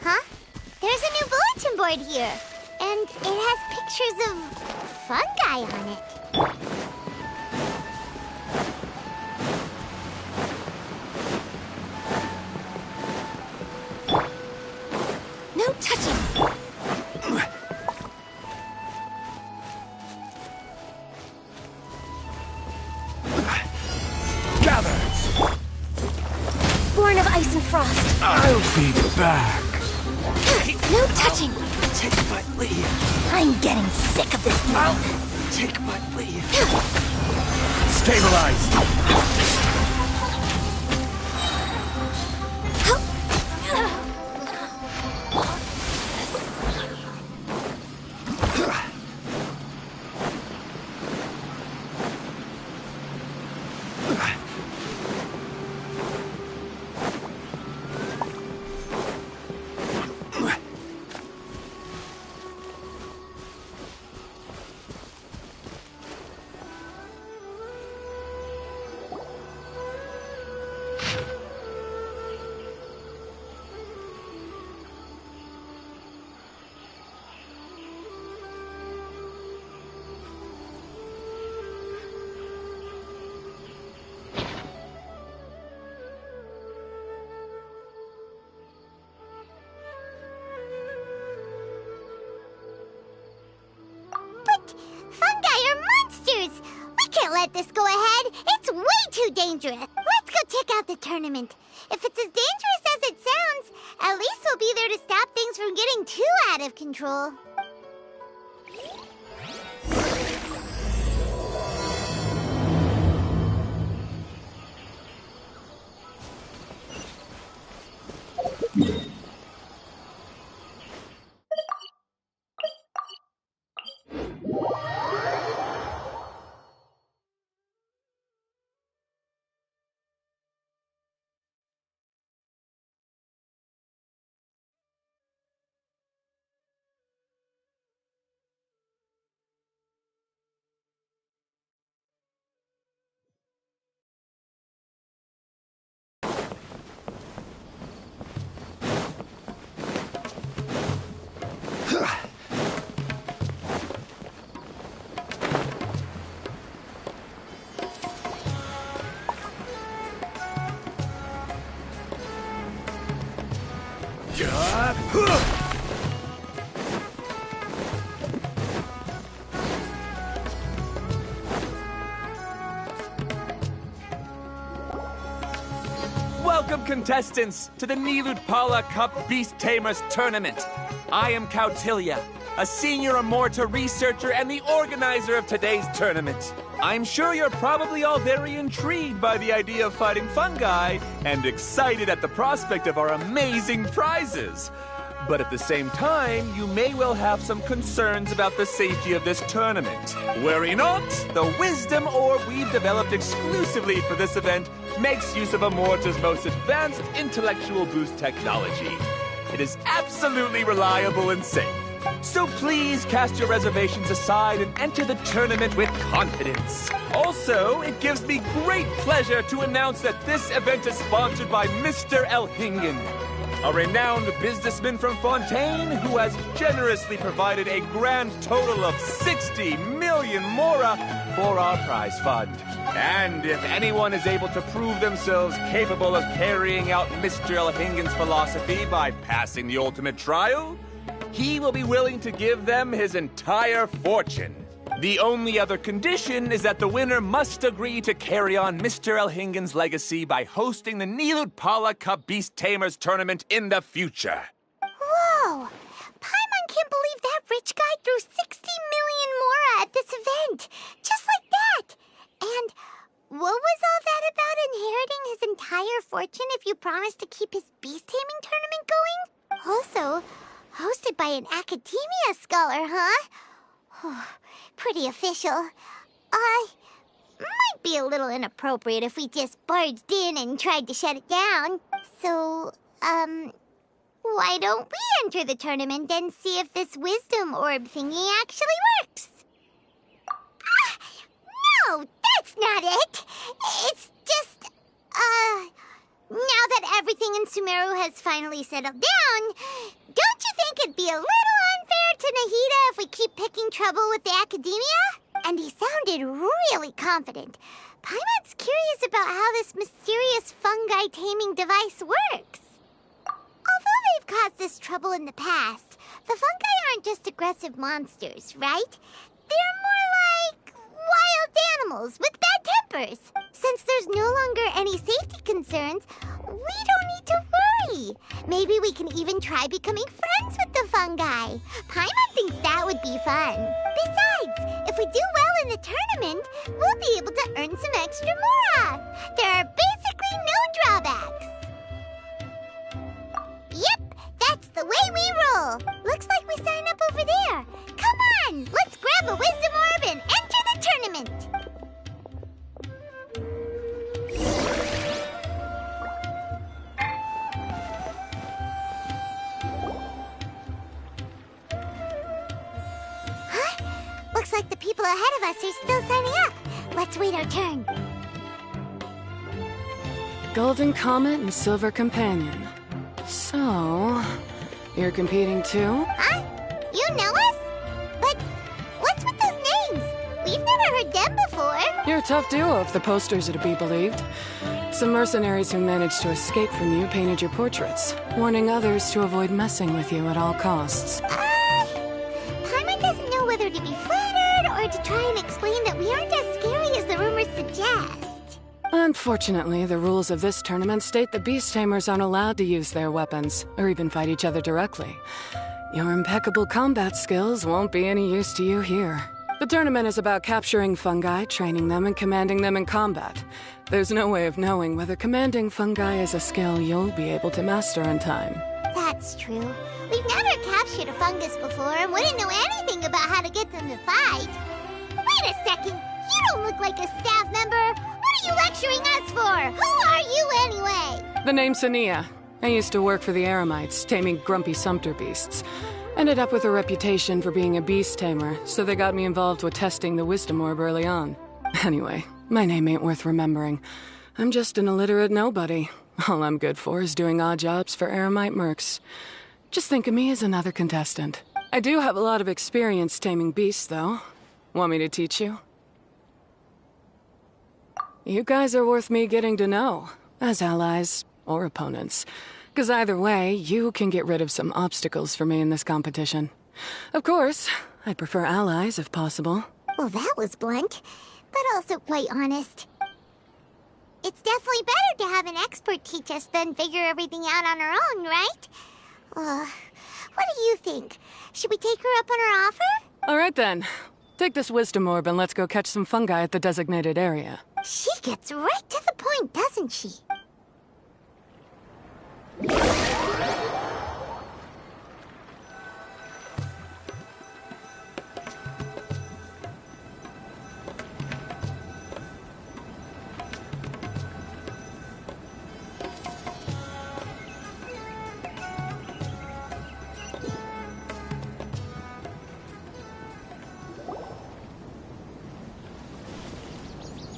Huh? There's a new bulletin board here. And it has pictures of fungi on it. No touching! Gather! Born of ice and frost. I'll be back. No touching! Take my lead. I'm getting sick of this I'll blood. take my lead. Stabilize. But fungi are monsters! We can't let this go ahead. It's way too dangerous. Let's go check out the tournament. If it's as dangerous as it sounds, at least we'll be there to stop things from getting too out of control. Welcome, contestants, to the Niludpala Cup Beast Tamers Tournament. I am Kautilya, a senior Amorta researcher and the organizer of today's tournament. I'm sure you're probably all very intrigued by the idea of fighting fungi and excited at the prospect of our amazing prizes. But at the same time, you may well have some concerns about the safety of this tournament. Worry not, the wisdom orb we've developed exclusively for this event makes use of Amorta's most advanced intellectual boost technology. It is absolutely reliable and safe. So please cast your reservations aside and enter the tournament with confidence. Also, it gives me great pleasure to announce that this event is sponsored by Mr. Elhingen, a renowned businessman from Fontaine who has generously provided a grand total of 60 million mora for our prize fund. And if anyone is able to prove themselves capable of carrying out Mr. Elhingen's philosophy by passing the ultimate trial, he will be willing to give them his entire fortune. The only other condition is that the winner must agree to carry on Mr. Elhingen's legacy by hosting the Niludpala Cup Beast Tamers Tournament in the future. Whoa! Paimon can believe that rich guy threw 60 million mora at this event. Just like that. And what was all that about inheriting his entire fortune if you promised to keep his beast taming tournament going? Also, hosted by an academia scholar, huh? Pretty official. Might be a little inappropriate if we just barged in and tried to shut it down. So, why don't we enter the tournament and see if this wisdom orb thingy actually works? No, that's not it. It's just, now that everything in Sumeru has finally settled down, don't you think it'd be a little unfair to Nahida if we keep picking trouble with the academia? And he sounded really confident. Paimon's curious about how this mysterious fungi taming device works. Although they've caused us trouble in the past, the fungi aren't just aggressive monsters, right? They're more like wild animals with bad tempers. Since there's no longer any safety concerns, we don't need to worry. Maybe we can even try becoming friends with the fungi. Paimon thinks that would be fun. Besides, if we do well in the tournament, we'll be able to earn some extra mora. There are basically no drawbacks. Yep, that's the way we roll. Looks like we sign up over there. Come on, let's grab a wisdom orb and enter the tournament. Looks like the people ahead of us are still signing up. Let's wait our turn. Golden Comet and Silver Companion. So, you're competing too? Huh? You know us? But what's with those names? We've never heard them before. You're a tough duo if the posters are to be believed. Some mercenaries who managed to escape from you painted your portraits, warning others to avoid messing with you at all costs. Paimon doesn't know whether to be flattered or to try and explain that we aren't as scary as the rumors suggest. Unfortunately, the rules of this tournament state that beast tamers aren't allowed to use their weapons, or even fight each other directly. Your impeccable combat skills won't be any use to you here. The tournament is about capturing fungi, training them, and commanding them in combat. There's no way of knowing whether commanding fungi is a skill you'll be able to master in time. That's true. We've never captured a fungus before and wouldn't know anything about how to get them to fight. Wait a second! You don't look like a staff member! What are you lecturing us for? Who are you anyway? The name's Ania. I used to work for the Eremites, taming grumpy sumpter beasts. Ended up with a reputation for being a beast tamer, so they got me involved with testing the wisdom orb early on. Anyway, my name ain't worth remembering. I'm just an illiterate nobody. All I'm good for is doing odd jobs for Eremite mercs. Just think of me as another contestant. I do have a lot of experience taming beasts, though. Want me to teach you? You guys are worth me getting to know, as allies or opponents. 'Cause either way, you can get rid of some obstacles for me in this competition. Of course, I'd prefer allies if possible. Well, that was blunt, but also quite honest. It's definitely better to have an expert teach us than figure everything out on our own, right? What do you think? Should we take her up on her offer? All right then. Take this wisdom orb and let's go catch some fungi at the designated area. She gets right to the point, doesn't she?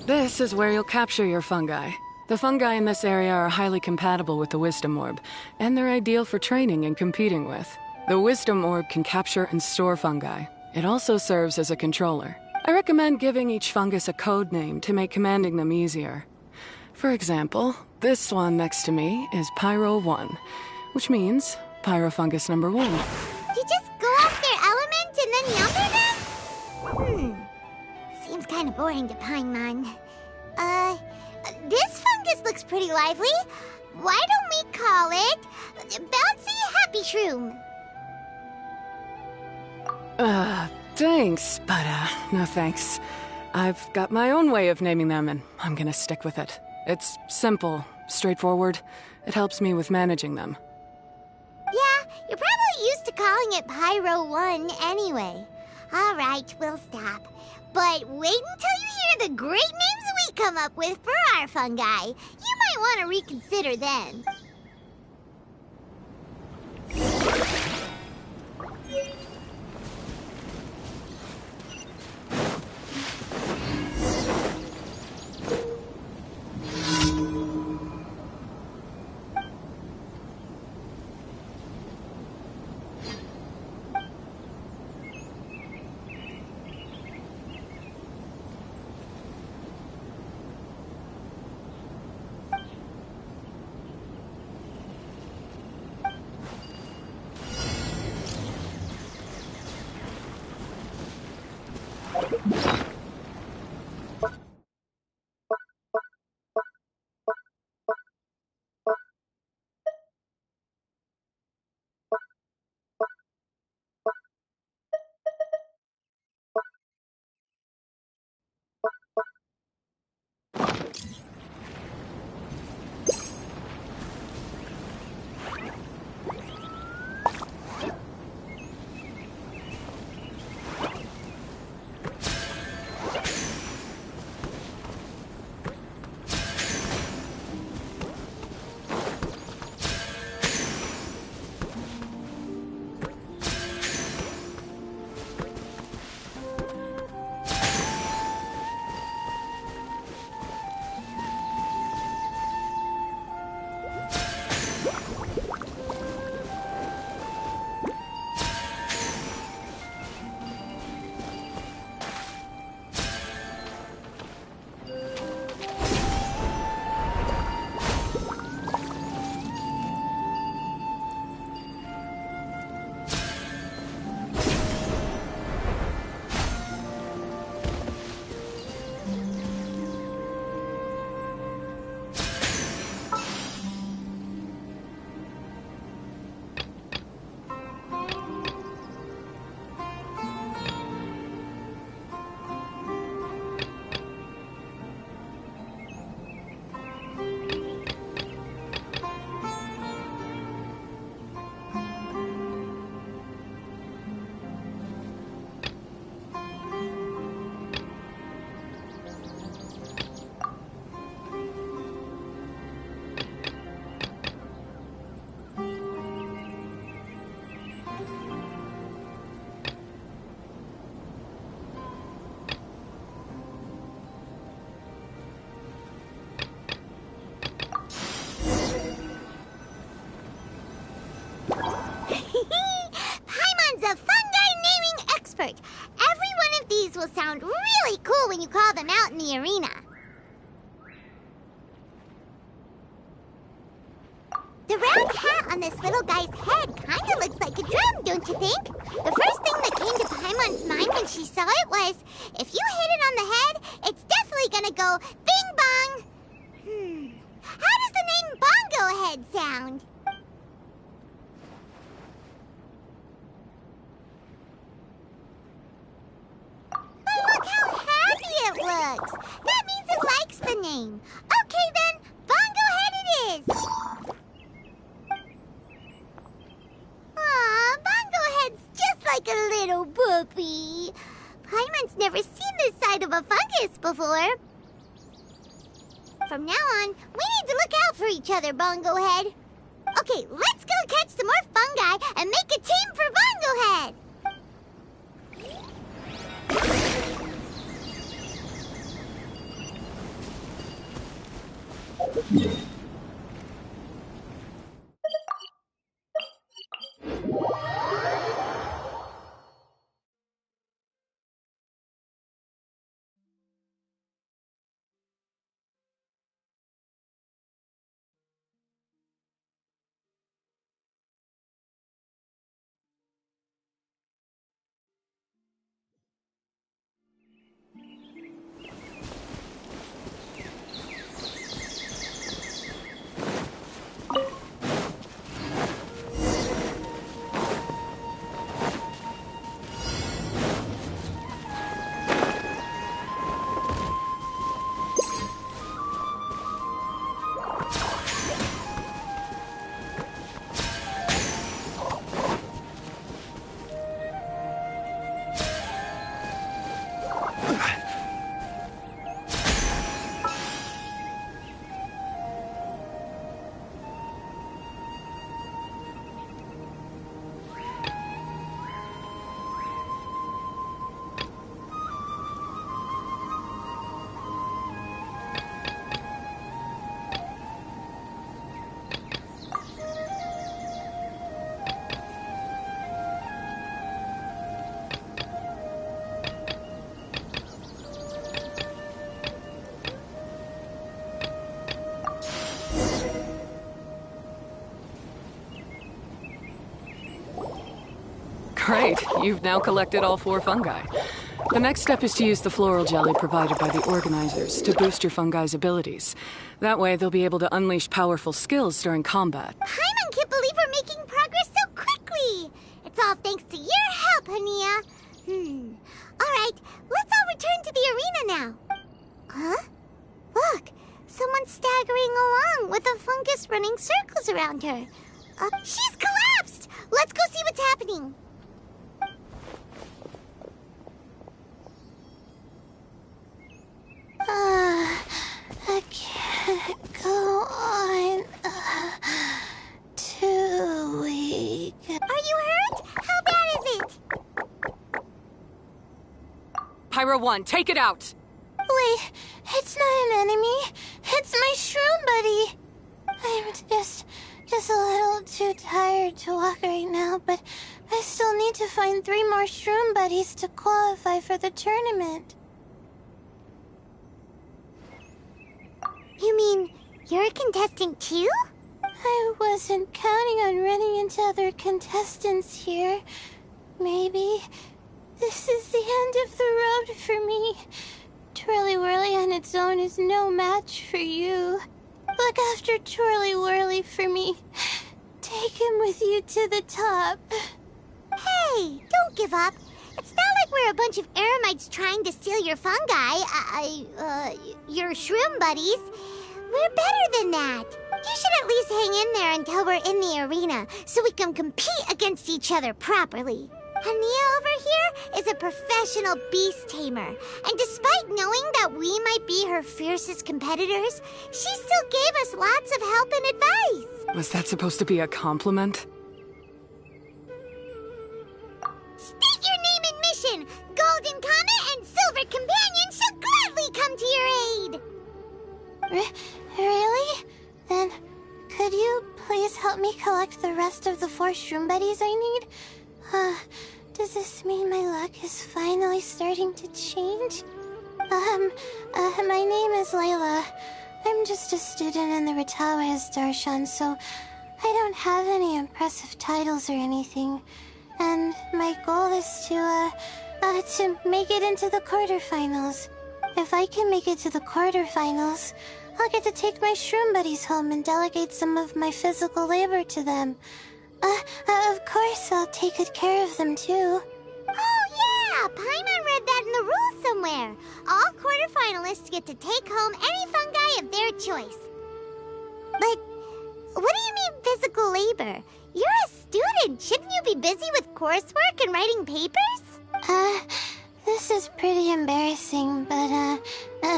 This is where you'll capture your fungi. The fungi in this area are highly compatible with the Wisdom Orb, and they're ideal for training and competing with. The Wisdom Orb can capture and store fungi. It also serves as a controller. I recommend giving each fungus a code name to make commanding them easier. For example, this one next to me is Pyro 1, which means Pyrofungus number 1. You just go off their element and then number them? Seems kind of boring to Paimon. This fungus looks pretty lively. Why don't we call it Bouncy Happy Shroom? thanks, but no thanks. I've got my own way of naming them, and I'm gonna stick with it. It's simple, straightforward. It helps me with managing them. Yeah, you're probably used to calling it Pyro 1 anyway. All right, we'll stop. But wait until you hear the great names we come up with for our fungi. You might want to reconsider then. Paimon's a fungi naming expert. Every one of these will sound really cool when you call them out in the arena. The round hat on this little guy's head kinda looks like a drum, don't you think? The first thing that came to Paimon's mind when she saw it was, if you hit it on the head, it's definitely gonna go bing bong. How does the name Bongo Head sound? But look how happy it looks. That means it likes the name. Okay then, Bongo Head it is. Aw, Bongo Head's just like a little puppy. Paimon's never seen this side of a fungus before. From now on, we need to look out for each other, Bongo Head. Okay, let's go catch some more fungi and make a team for Bongo Head. Great, you've now collected all 4 fungi. The next step is to use the floral jelly provided by the organizers to boost your fungi's abilities. That way, they'll be able to unleash powerful skills during combat. Paimon can't believe we're making progress so quickly! It's all thanks to your help, Hania. Alright, let's all return to the arena now. Huh? Look, someone's staggering along with a fungus running circles around her. She's collapsed! Let's go see what's happening. I can't go on. Too weak. Are you hurt? How bad is it? Pyro 1, take it out! Wait, it's not an enemy. It's my shroom buddy. I'm just a little too tired to walk right now, but I still need to find 3 more shroom buddies to qualify for the tournament. You mean you're a contestant too? I wasn't counting on running into other contestants here. Maybe this is the end of the road for me. Twirly Whirly on its own is no match for you. Look after Twirly Whirly for me. Take him with you to the top. Hey, don't give up. It's not like we're a bunch of eremites trying to steal your fungi. Your shroom buddies. We're better than that. You should at least hang in there until we're in the arena, so we can compete against each other properly. Hania over here is a professional beast tamer, and despite knowing that we might be her fiercest competitors, she still gave us lots of help and advice. Was that supposed to be a compliment? State your name and mission. Golden Comet and Silver Companion shall gladly come to your aid. Really? Then, could you please help me collect the rest of the 4 shroom buddies I need? Does this mean my luck is finally starting to change? My name is Layla. I'm just a student in the Ratawa's Darshan, so I don't have any impressive titles or anything. And my goal is to make it into the quarterfinals. If I can make it to the quarterfinals, I'll get to take my shroom buddies home and delegate some of my physical labor to them. Of course, I'll take good care of them, too. Oh, yeah! Paimon read that in the rules somewhere. All quarterfinalists get to take home any fungi of their choice. But what do you mean physical labor? You're a student. Shouldn't you be busy with coursework and writing papers? This is pretty embarrassing, but,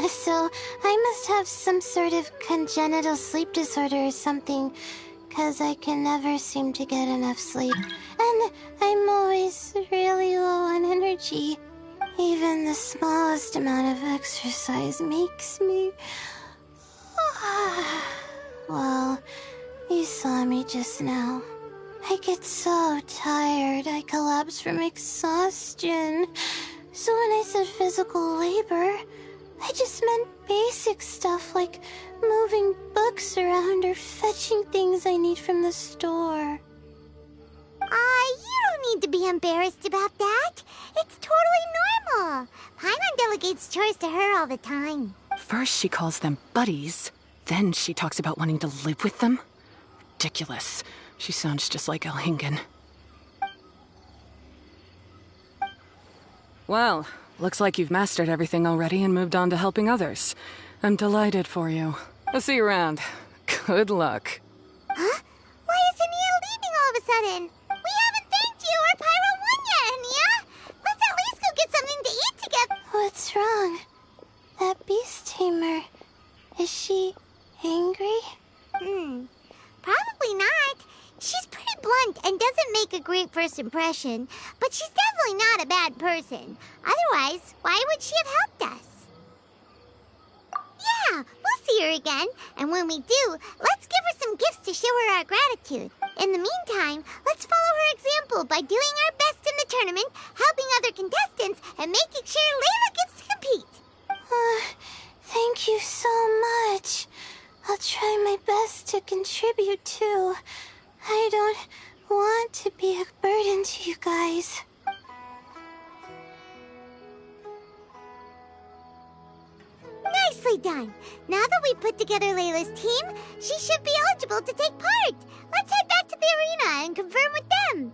so I must have some sort of congenital sleep disorder or something, 'cause I can never seem to get enough sleep. And I'm always really low on energy. Even the smallest amount of exercise makes me... Well, you saw me just now. I get so tired, I collapse from exhaustion. So when I said physical labor, I just meant basic stuff like moving books around or fetching things I need from the store. You don't need to be embarrassed about that. It's totally normal. Paimon delegates chores to her all the time. First she calls them buddies, then she talks about wanting to live with them? Ridiculous. She sounds just like Elhingen. Well, looks like you've mastered everything already and moved on to helping others. I'm delighted for you. I'll see you around. Good luck. Huh? Why is Hania leaving all of a sudden? We haven't thanked you or Pyro 1 yet, Hania! Let's at least go get something to eat together. What's wrong? That beast tamer... Is she... angry? Probably not. She's pretty blunt and doesn't make a great first impression, but she's definitely not a bad person. Otherwise, why would she have helped us? Yeah, we'll see her again, and when we do, let's give her some gifts to show her our gratitude. In the meantime, let's follow her example by doing our best in the tournament, helping other contestants, and making sure Layla gets to compete. Thank you so much. I'll try my best to contribute too. I don't want want to be a burden to you guys. Nicely done! Now that we put together Layla's team, she should be eligible to take part! Let's head back to the arena and confirm with them!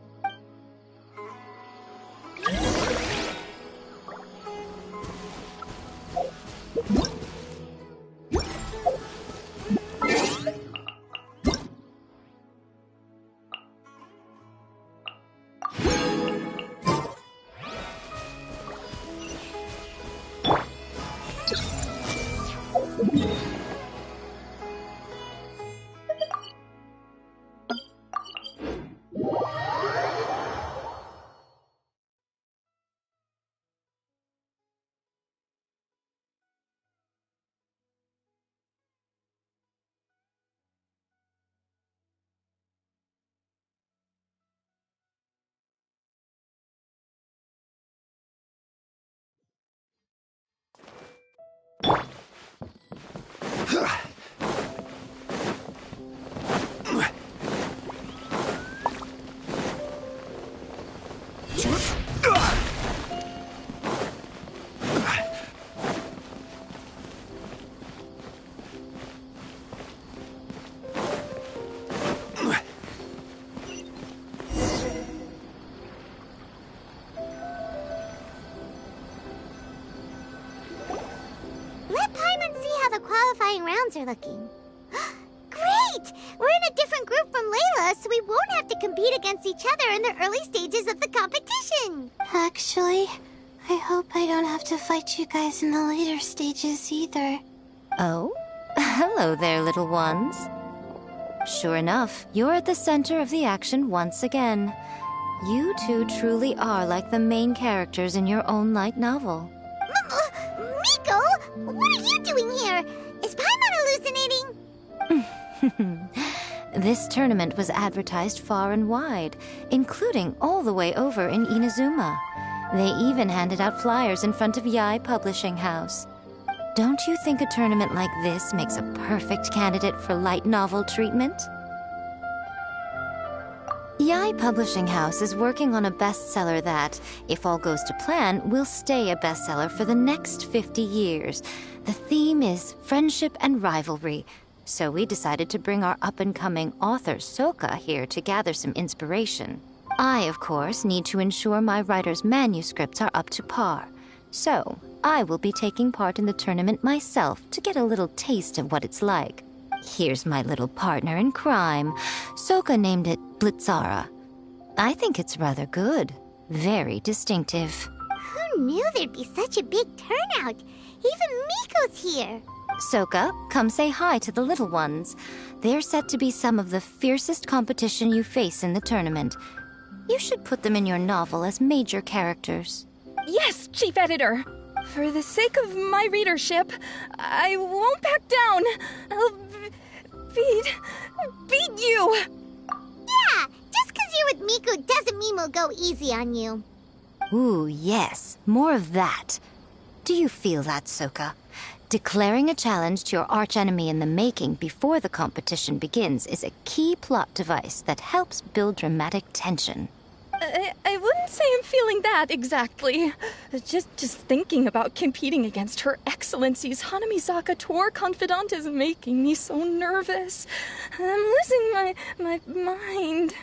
Rounds are looking. Great! We're in a different group from Layla, so we won't have to compete against each other in the early stages of the competition. Actually, I hope I don't have to fight you guys in the later stages either. Oh? Hello there, little ones. Sure enough, you're at the center of the action once again. You two truly are like the main characters in your own light novel. Miko! What are you doing here? Is Paimon hallucinating? This tournament was advertised far and wide, including all the way over in Inazuma. They even handed out flyers in front of Yae Publishing House. Don't you think a tournament like this makes a perfect candidate for light novel treatment? Yae Publishing House is working on a bestseller that, if all goes to plan, will stay a bestseller for the next 50 years. The theme is friendship and rivalry, so we decided to bring our up-and-coming author Soka here to gather some inspiration. I, of course, need to ensure my writer's manuscripts are up to par. So, I will be taking part in the tournament myself to get a little taste of what it's like. Here's my little partner in crime. Soka named it Blitzara. I think it's rather good. Very distinctive. Who knew there'd be such a big turnout? Even Miko's here. Soka, come say hi to the little ones. They're set to be some of the fiercest competition you face in the tournament. You should put them in your novel as major characters. Yes, Chief Editor. For the sake of my readership, I won't back down. I'll beat you. Yeah, just 'cause you're with Miko doesn't mean we'll go easy on you. Ooh, yes. More of that. Do you feel that, Soka? Declaring a challenge to your archenemy in the making before the competition begins is a key plot device that helps build dramatic tension. I wouldn't say I'm feeling that exactly. Just thinking about competing against Her Excellency's Hanamizaka tour confidant is making me so nervous. I'm losing my mind.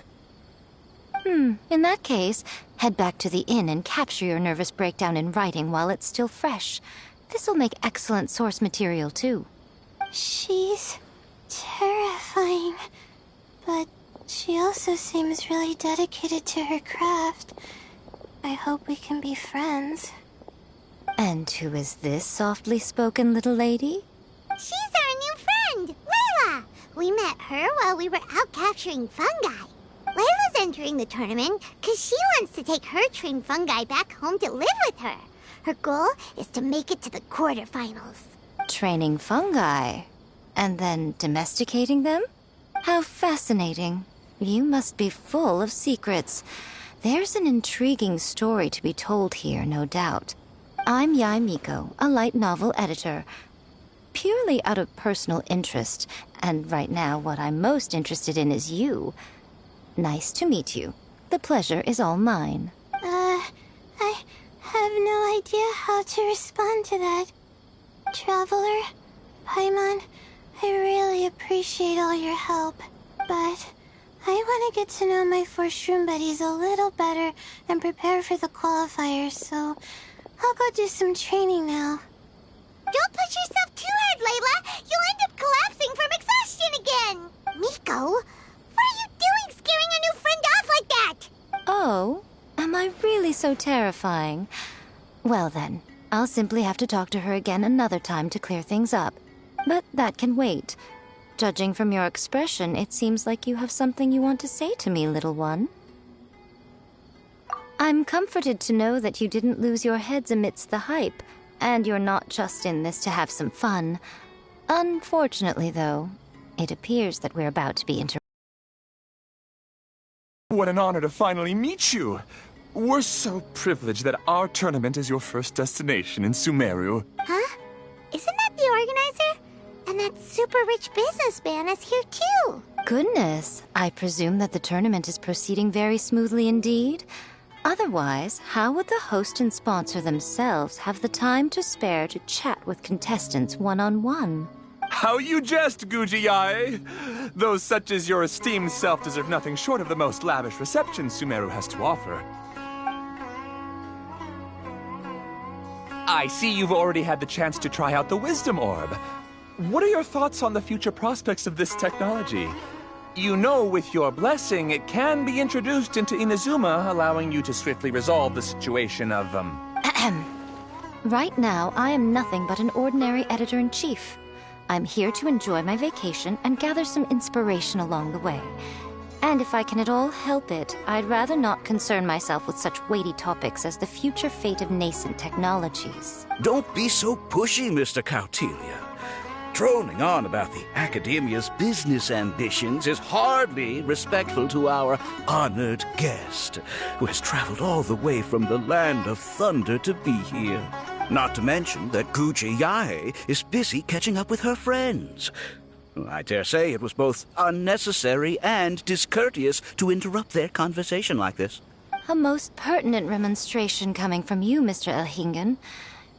In that case, head back to the inn and capture your nervous breakdown in writing while it's still fresh. This'll make excellent source material, too. She's terrifying, but she also seems really dedicated to her craft. I hope we can be friends. And who is this softly spoken little lady? She's our new friend, Layla! We met her while we were out capturing fungi. Layla's entering the tournament because she wants to take her trained fungi back home to live with her. Her goal is to make it to the quarterfinals. Training fungi? And then domesticating them? How fascinating. You must be full of secrets. There's an intriguing story to be told here, no doubt. I'm Yae Miko, a light novel editor. Purely out of personal interest, and right now what I'm most interested in is you. Nice to meet you. The pleasure is all mine. I have no idea how to respond to that. Traveler, Paimon, I really appreciate all your help, but I want to get to know my 4 shroom buddies a little better and prepare for the qualifiers, so I'll go do some training now. Don't push yourself too hard, Layla! You'll end up collapsing from exhaustion again! Miko, what are you doing scaring a new friend off like that? Oh, am I really so terrifying? Well then, I'll simply have to talk to her again another time to clear things up. But that can wait. Judging from your expression, it seems like you have something you want to say to me, little one. I'm comforted to know that you didn't lose your heads amidst the hype, and you're not just in this to have some fun. Unfortunately, though, it appears that we're about to be interrupted. What an honor to finally meet you! We're so privileged that our tournament is your first destination in Sumeru. Huh? Isn't that the organizer? And that super rich businessman is here too! Goodness, I presume that the tournament is proceeding very smoothly indeed. Otherwise, how would the host and sponsor themselves have the time to spare to chat with contestants one-on-one? How you jest, Gujiai! Those such as your esteemed self deserve nothing short of the most lavish reception Sumeru has to offer. I see you've already had the chance to try out the Wisdom Orb. What are your thoughts on the future prospects of this technology? You know, with your blessing, it can be introduced into Inazuma, allowing you to swiftly resolve the situation of, Right now, I am nothing but an ordinary editor-in-chief. I'm here to enjoy my vacation and gather some inspiration along the way. And if I can at all help it, I'd rather not concern myself with such weighty topics as the future fate of nascent technologies. Don't be so pushy, Mr. Kautelia. Droning on about the Academia's business ambitions is hardly respectful to our honored guest, who has traveled all the way from the land of thunder to be here. Not to mention that Gujiai is busy catching up with her friends. I dare say it was both unnecessary and discourteous to interrupt their conversation like this. A most pertinent remonstration coming from you, Mr. Elhingen.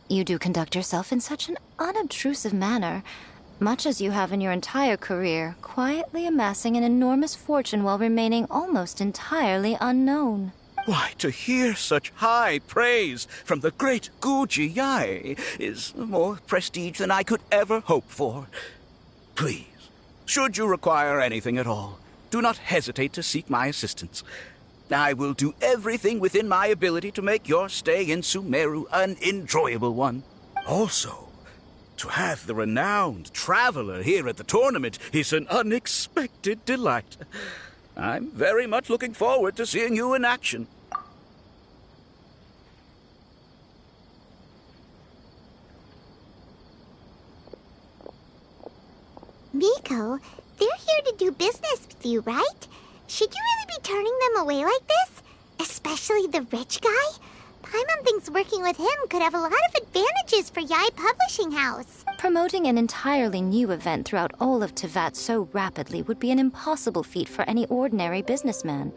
You do conduct yourself in such an unobtrusive manner, much as you have in your entire career, quietly amassing an enormous fortune while remaining almost entirely unknown. Why, to hear such high praise from the great Gujiai is more prestige than I could ever hope for. Please, should you require anything at all, do not hesitate to seek my assistance. I will do everything within my ability to make your stay in Sumeru an enjoyable one. Also, to have the renowned traveler here at the tournament is an unexpected delight. I'm very much looking forward to seeing you in action. Miko, they're here to do business with you, right? Should you really be turning them away like this? Especially the rich guy? Paimon thinks working with him could have a lot of advantages for Yae Publishing House. Promoting an entirely new event throughout all of Teyvat so rapidly would be an impossible feat for any ordinary businessman.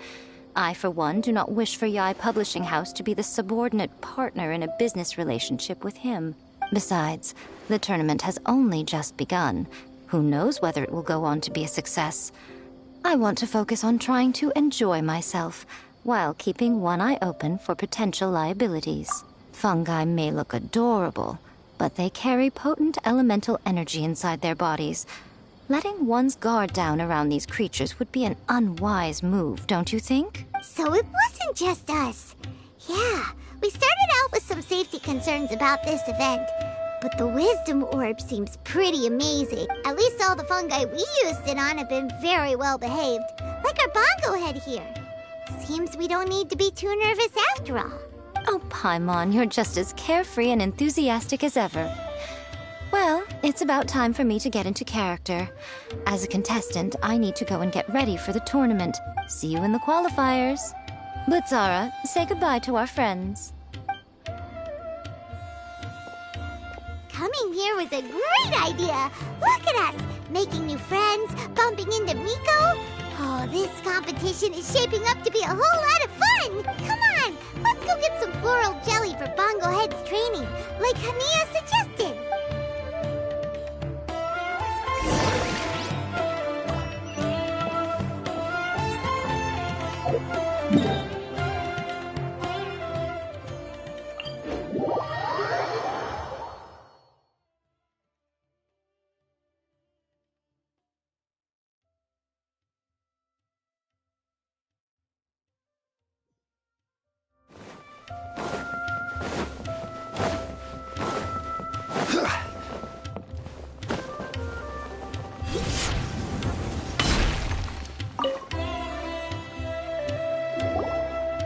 I, for one, do not wish for Yae Publishing House to be the subordinate partner in a business relationship with him. Besides, the tournament has only just begun. Who knows whether it will go on to be a success? I want to focus on trying to enjoy myself, while keeping one eye open for potential liabilities. Fungi may look adorable, but they carry potent elemental energy inside their bodies. Letting one's guard down around these creatures would be an unwise move, don't you think? So it wasn't just us. Yeah, we started out with some safety concerns about this event, but the Wisdom Orb seems pretty amazing. At least all the fungi we used it on have been very well behaved, like our bongo head here. Seems we don't need to be too nervous after all. Oh, Paimon, you're just as carefree and enthusiastic as ever. Well, it's about time for me to get into character. As a contestant, I need to go and get ready for the tournament. See you in the qualifiers. Blitzara, say goodbye to our friends. Coming here was a great idea. Look at us, making new friends, bumping into Miko. Oh, this competition is shaping up to be a whole lot of fun! Come on, let's go get some floral jelly for Bongo Head's training, like Hania suggested.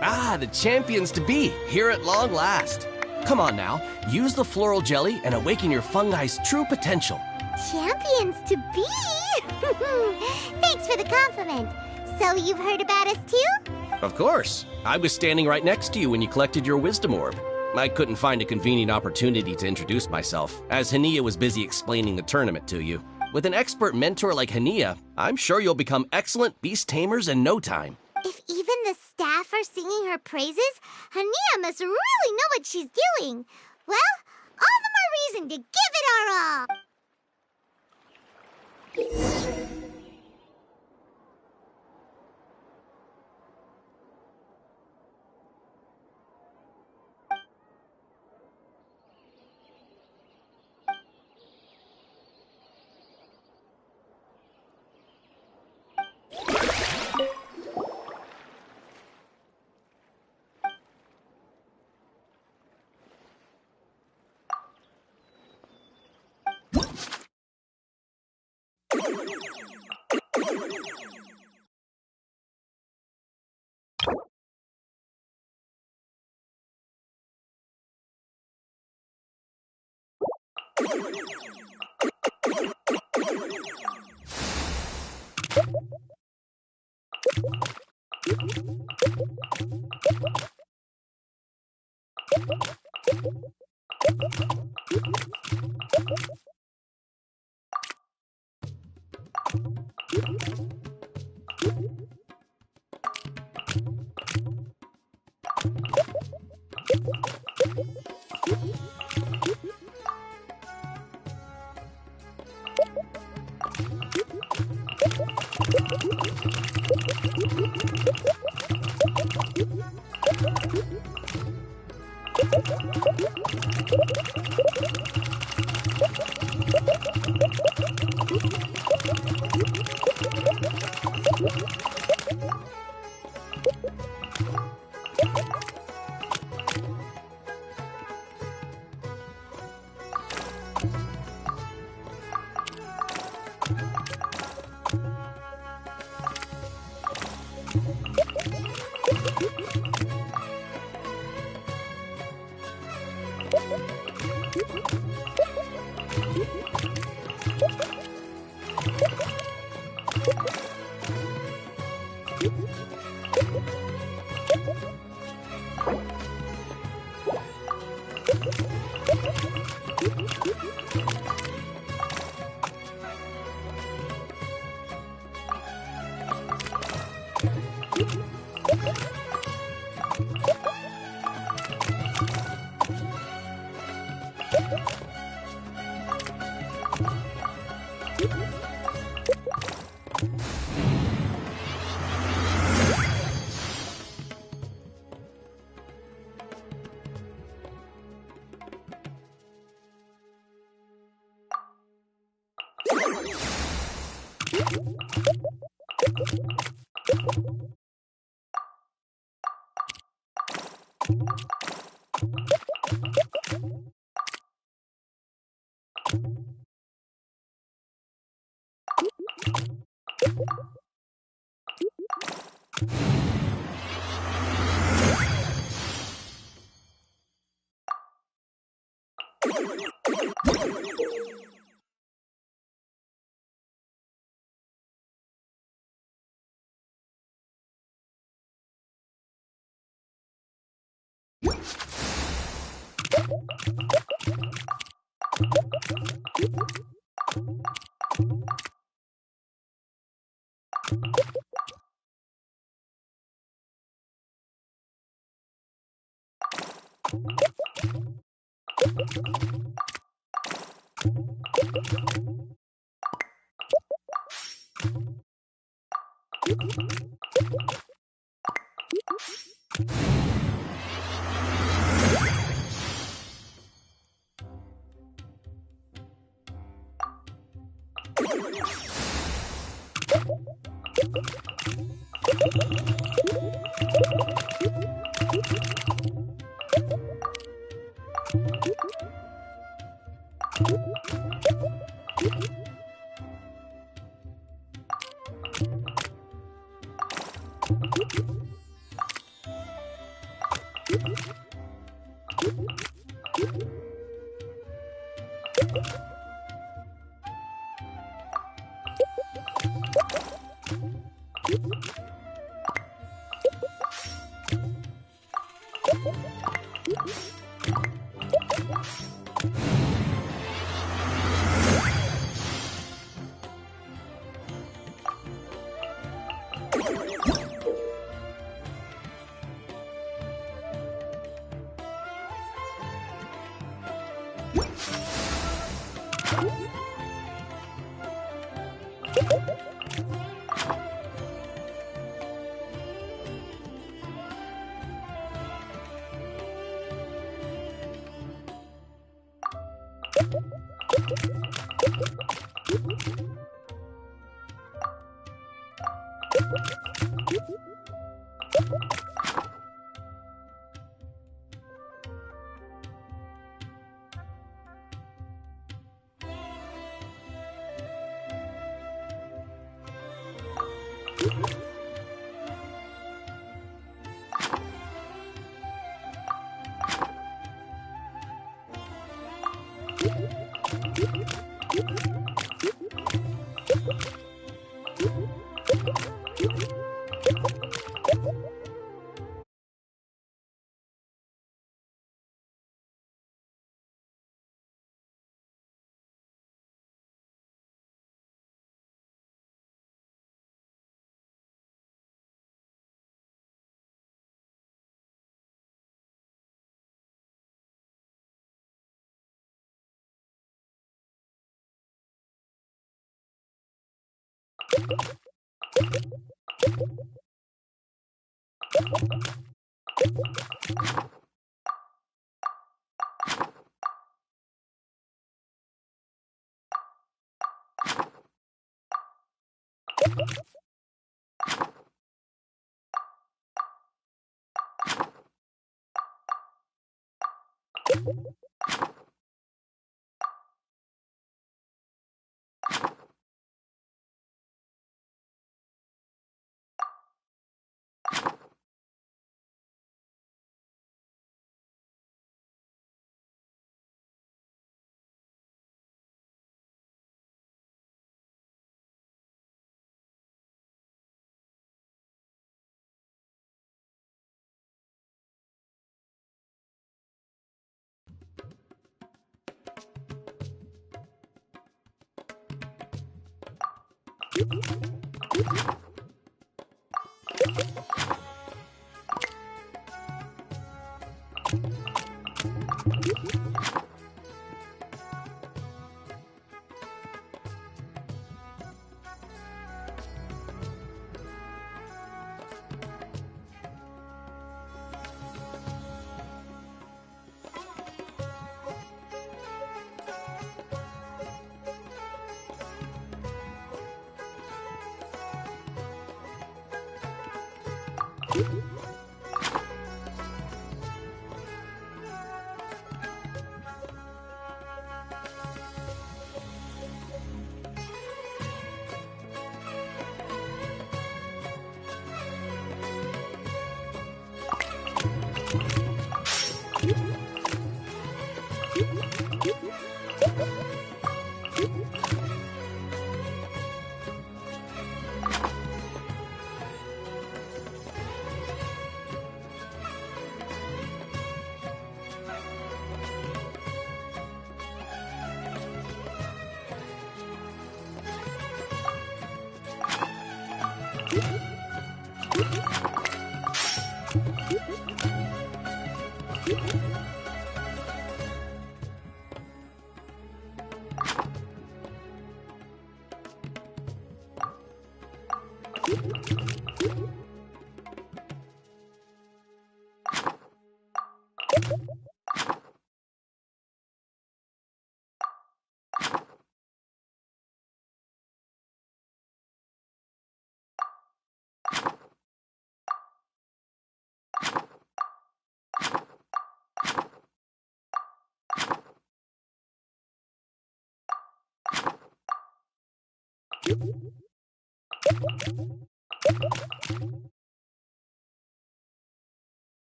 Ah, the champions to be, here at long last. Come on now, use the floral jelly and awaken your fungi's true potential. Champions to be? Thanks for the compliment. So you've heard about us too? Of course. I was standing right next to you when you collected your wisdom orb. I couldn't find a convenient opportunity to introduce myself, as Hania was busy explaining the tournament to you. With an expert mentor like Hania, I'm sure you'll become excellent beast tamers in no time. If even the staff are singing her praises, Hania must really know what she's doing. Well, all the more reason to give it our all.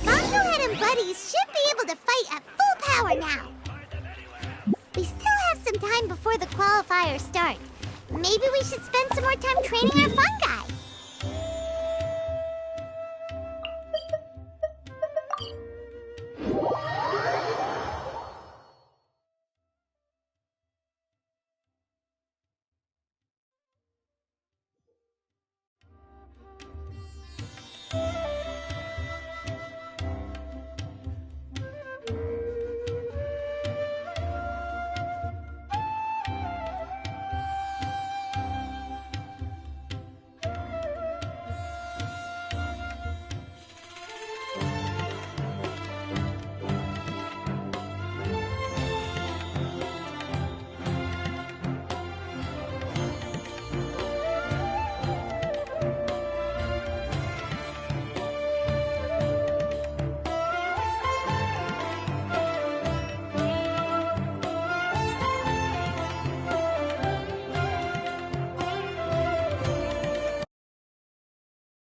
Bongohead and Buddies should be able to fight at full power now. We still have some time before the qualifiers start. Maybe we should spend some more time training our fun guy.